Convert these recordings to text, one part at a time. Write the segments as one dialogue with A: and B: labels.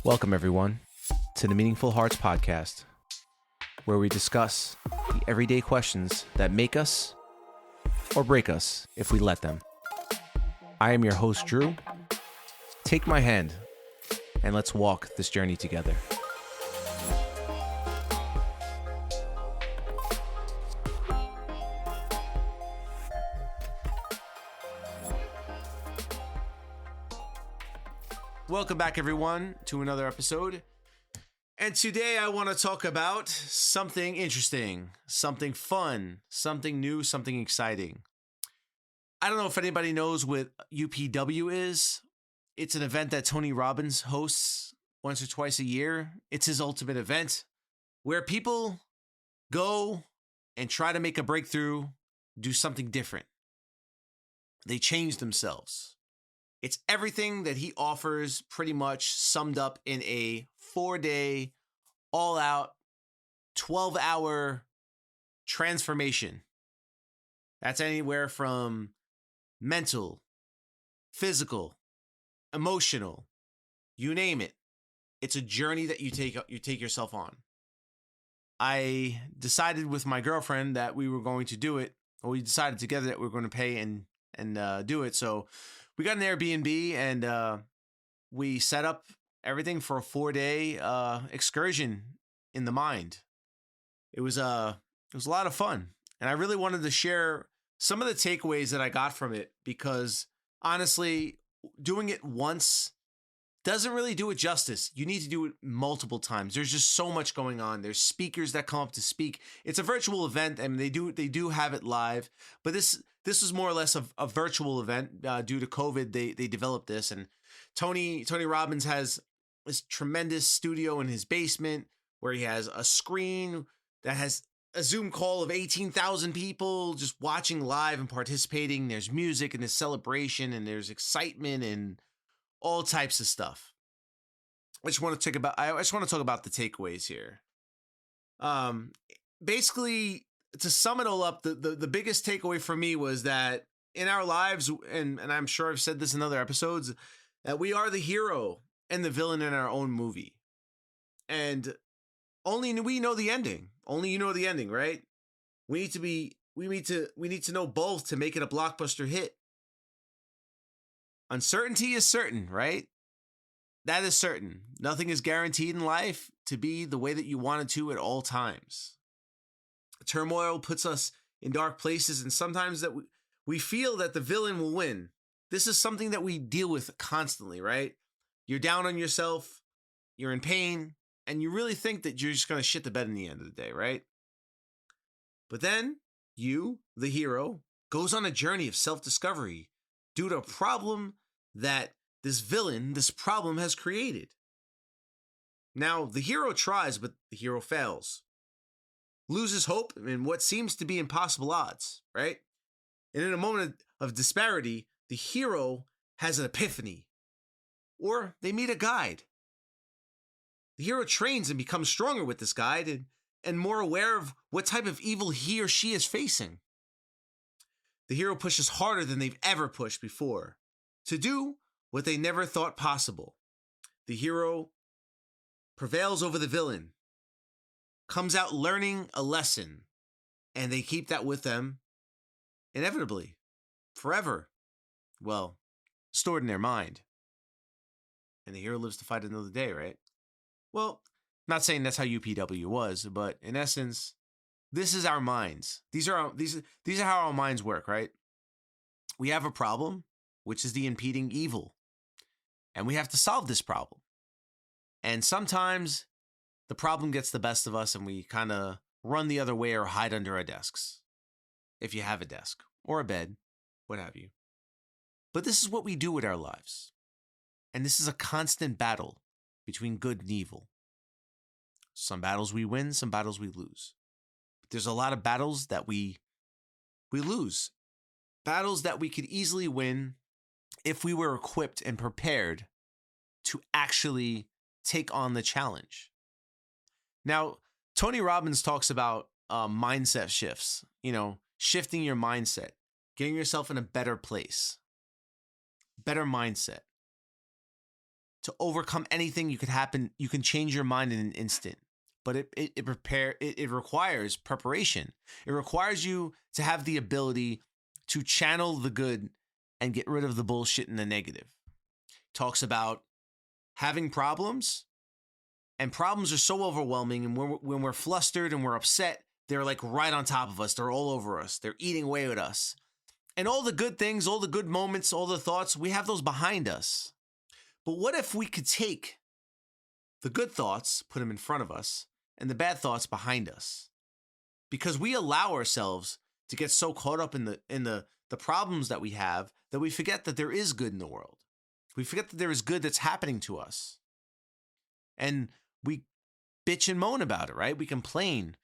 A: Welcome, everyone, to the Meaningful Hearts podcast, where we discuss the everyday questions that make us or break us if we let them. I am your host, Drew. Take my hand and let's walk this journey together. Welcome back, everyone, to another episode. And today I want to talk about something interesting, something fun, something new, something exciting. I don't know if anybody knows what UPW is. It's an event that Tony Robbins hosts once or twice a year. It's his ultimate event where people go and try to make a breakthrough, do something different. They change themselves. It's everything that he offers pretty much summed up in a 4-day, all-out, 12-hour transformation. That's anywhere from mental, physical, emotional, you name it. It's a journey that you take yourself on. I decided with my girlfriend that we were going to do it, or we decided together that we were going to pay and do it. So we got an Airbnb and we set up everything for a 4-day excursion in the mind. It was a lot of fun, and I really wanted to share some of the takeaways that I got from it, because honestly, doing it once doesn't really do it justice. You need to do it multiple times. There's just so much going on. There's speakers that come up to speak. It's a virtual event, and they do have it live, but this is more or less a virtual event due to COVID. They developed this, and Tony Robbins has this tremendous studio in his basement where he has a screen that has a Zoom call of 18,000 people just watching live and participating. There's music and there's celebration and there's excitement and all types of stuff. I just want to talk about the takeaways here. Basically, to sum it all up, the biggest takeaway for me was that in our lives, and I'm sure I've said this in other episodes, that we are the hero and the villain in our own movie. And only we know the ending. Only you know the ending, right? We need to know both to make it a blockbuster hit. Uncertainty is certain, right? That is certain. Nothing is guaranteed in life to be the way that you want it to at all times. Turmoil puts us in dark places, and sometimes that we feel that the villain will win. This is something that we deal with constantly, right? You're down on yourself, you're in pain, and you really think that you're just going to shit the bed in the end of the day, right? But then you, the hero, goes on a journey of self-discovery due to a problem that this problem has created. Now, the hero tries, but the hero fails. Loses hope in what seems to be impossible odds, right? And in a moment of disparity, the hero has an epiphany. Or they meet a guide. The hero trains and becomes stronger with this guide and more aware of what type of evil he or she is facing. The hero pushes harder than they've ever pushed before to do what they never thought possible. The hero prevails over the villain, comes out learning a lesson, and they keep that with them inevitably, forever. Well, stored in their mind. And the hero lives to fight another day, right? Well, not saying that's how UPW was, but in essence, this is our minds. These are how our minds work, right? We have a problem, which is the impeding evil, and we have to solve this problem. And sometimes the problem gets the best of us and we kind of run the other way or hide under our desks. If you have a desk or a bed, what have you. But this is what we do with our lives. And this is a constant battle between good and evil. Some battles we win, some battles we lose. But there's a lot of battles that we lose. Battles that we could easily win if we were equipped and prepared to actually take on the challenge. Now, Tony Robbins talks about mindset shifts, shifting your mindset, getting yourself in a better place, better mindset. to overcome anything you can change your mind in an instant. But it requires preparation. It requires you to have the ability to channel the good and get rid of the bullshit and the negative. Talks about having problems, and problems are so overwhelming, and when we're flustered and we're upset, they're like right on top of us. They're all over us. They're eating away at us. And all the good things, all the good moments, all the thoughts, we have those behind us. But what if we could take the good thoughts, put them in front of us, and the bad thoughts behind us? Because we allow ourselves to get so caught up in the problems that we have that we forget that there is good in the world. We forget that there is good that's happening to us. And we bitch and moan about it, right? We complain.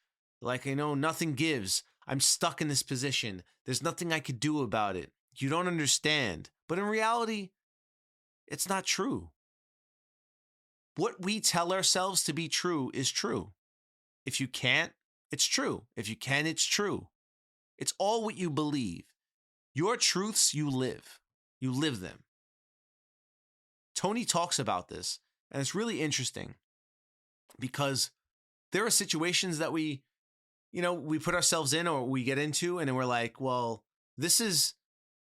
A: Like, nothing gives. I'm stuck in this position. There's nothing I could do about it. You don't understand. But in reality, it's not true. What we tell ourselves to be true is true. If you can't, it's true. If you can, it's true. It's all what you believe. Your truths, you live. You live them. Tony talks about this, and it's really interesting because there are situations that we put ourselves in or we get into, and then we're like, well, this is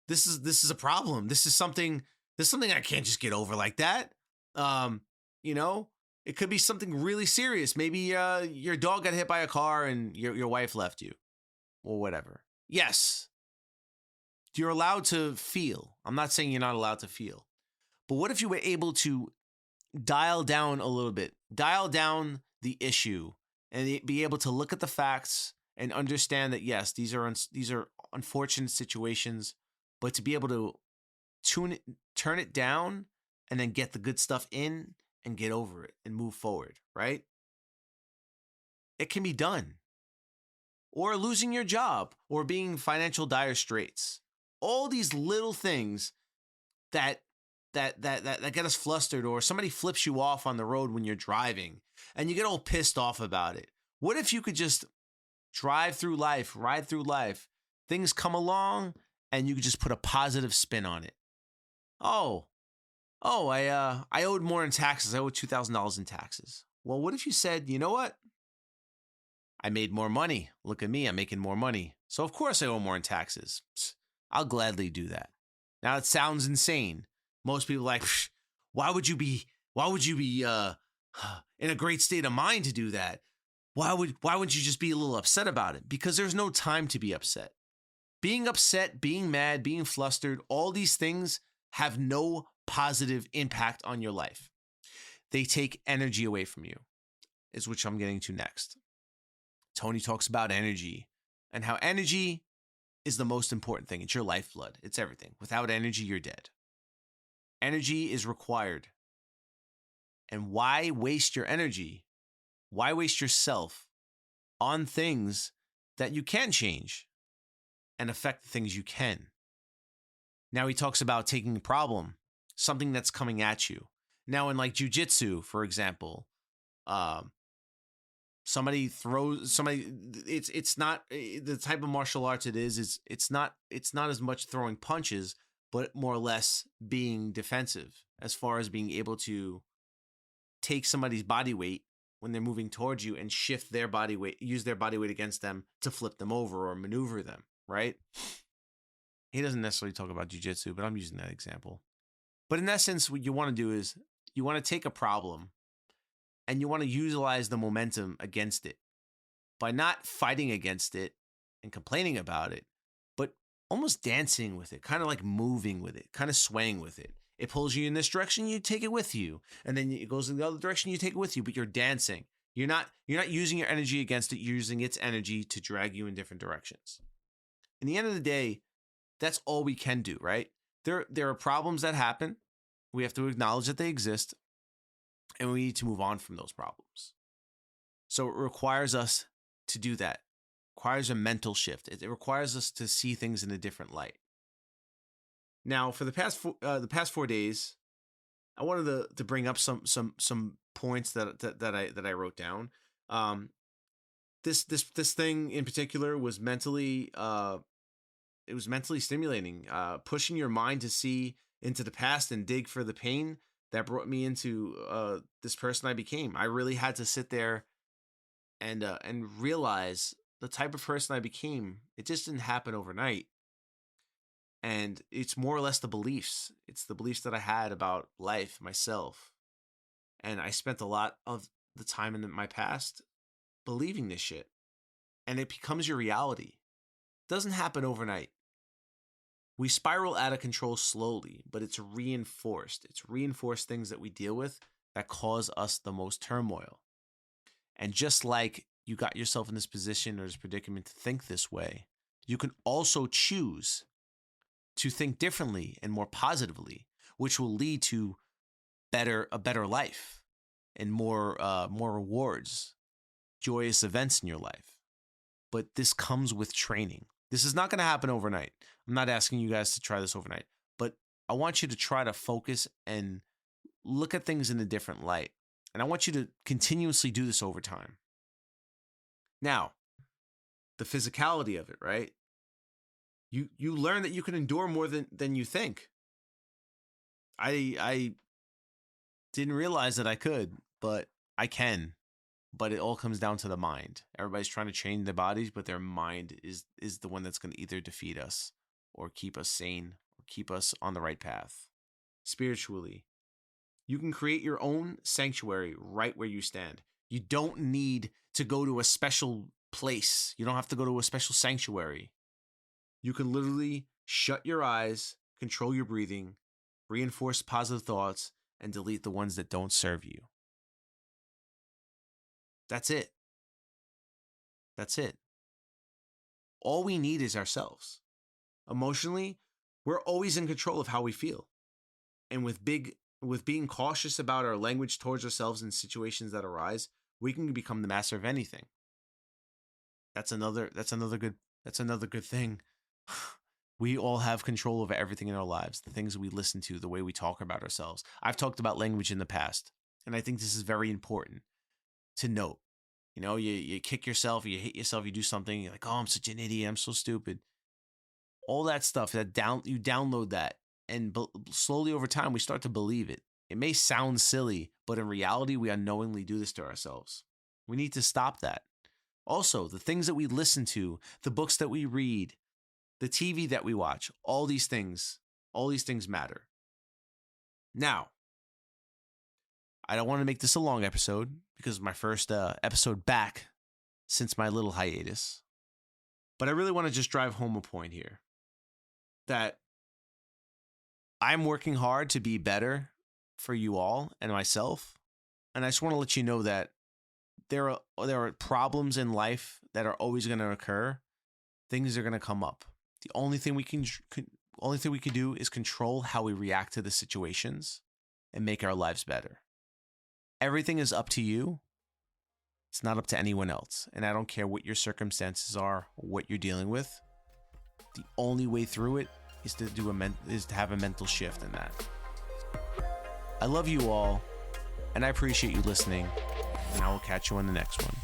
A: a problem. This is something I can't just get over like that. It could be something really serious. Maybe your dog got hit by a car and your wife left you or whatever. Yes. You're allowed to feel. I'm not saying you're not allowed to feel. But what if you were able to dial down a little bit, dial down the issue, and be able to look at the facts and understand that, yes, these are unfortunate situations, but to be able to turn it down and then get the good stuff in and get over it and move forward, right? It can be done. Or losing your job or being in financial dire straits. All these little things that get us flustered, or somebody flips you off on the road when you're driving and you get all pissed off about it. What if you could just ride through life, things come along and you could just put a positive spin on it. I owed more in taxes. I owed $2,000 in taxes. Well, what if you said, you know what? I made more money. Look at me. I'm making more money. So of course I owe more in taxes. I'll gladly do that. Now it sounds insane. Most people are like, why would you be in a great state of mind to do that? Why wouldn't you just be a little upset about it? Because there's no time to be upset. Being upset, being mad, being flustered, all these things have no positive impact on your life. They take energy away from you, is which I'm getting to next. Tony talks about energy and how energy is the most important thing. It's your lifeblood. It's everything. Without energy, you're dead. Energy is required. And why waste your energy? Why waste yourself on things that you can change and affect the things you can? Now he talks about taking a problem, something that's coming at you. Now in like jujitsu, for example, it's not the type of martial arts it is it's not as much throwing punches, but more or less being defensive, as far as being able to take somebody's body weight when they're moving towards you and shift their body weight, use their body weight against them to flip them over or maneuver them, right? He doesn't necessarily talk about jiu-jitsu, but I'm using that example. But in essence, what you want to do is you want to take a problem and you want to utilize the momentum against it by not fighting against it and complaining about it, but almost dancing with it, kind of like moving with it, kind of swaying with it. It pulls you in this direction, you take it with you. And then it goes in the other direction, you take it with you, but you're dancing. You're not using your energy against it, you're using its energy to drag you in different directions. In the end of the day, that's all we can do, right? There are problems that happen. We have to acknowledge that they exist, and we need to move on from those problems. So it requires us to do that. It requires a mental shift. It requires us to see things in a different light. Now, for the past 4 days, I wanted to bring up some points that I wrote down. This thing in particular was mentally stimulating. Pushing your mind to see into the past and dig for the pain that brought me into this person I became. I really had to sit there and realize the type of person I became. It just didn't happen overnight. And it's more or less the beliefs. It's the beliefs that I had about life, myself. And I spent a lot of the time in my past believing this shit. And it becomes your reality. It doesn't happen overnight. We spiral out of control slowly, but it's reinforced. It's reinforced things that we deal with that cause us the most turmoil. And just like you got yourself in this position or this predicament to think this way, you can also choose to think differently and more positively, which will lead to a better life and more rewards, joyous events in your life. But this comes with training. This is not going to happen overnight. I'm not asking you guys to try this overnight, but I want you to try to focus and look at things in a different light. And I want you to continuously do this over time. Now, the physicality of it, right? You learn that you can endure more than you think. I didn't realize that I could, but I can. But it all comes down to the mind. Everybody's trying to change their bodies, but their mind is the one that's going to either defeat us or keep us sane or keep us on the right path. Spiritually, you can create your own sanctuary right where you stand. You don't need to go to a special place. You don't have to go to a special sanctuary. You can literally shut your eyes, control your breathing, reinforce positive thoughts, and delete the ones that don't serve you. That's it. That's it. All we need is ourselves. Emotionally, we're always in control of how we feel. And with being cautious about our language towards ourselves in situations that arise, we can become the master of anything. That's another good thing. We all have control over everything in our lives, the things we listen to, the way we talk about ourselves. I've talked about language in the past, and I think this is very important to note. You know, you kick yourself, you hit yourself, you do something, you're like, oh, I'm such an idiot, I'm so stupid. All that stuff, you download that, and slowly over time, we start to believe it. It may sound silly, but in reality, we unknowingly do this to ourselves. We need to stop that. Also, the things that we listen to, the books that we read, the TV that we watch, all these things matter. Now, I don't want to make this a long episode because it's my first episode back since my little hiatus. But I really want to just drive home a point here that I'm working hard to be better for you all and myself. And I just want to let you know that there are problems in life that are always going to occur. Things are going to come up. The only thing we can do is control how we react to the situations and make our lives better. Everything is up to you. It's not up to anyone else. And I don't care what your circumstances are or what you're dealing with. The only way through it is to have a mental shift in that. I love you all, and I appreciate you listening, and I will catch you on the next one.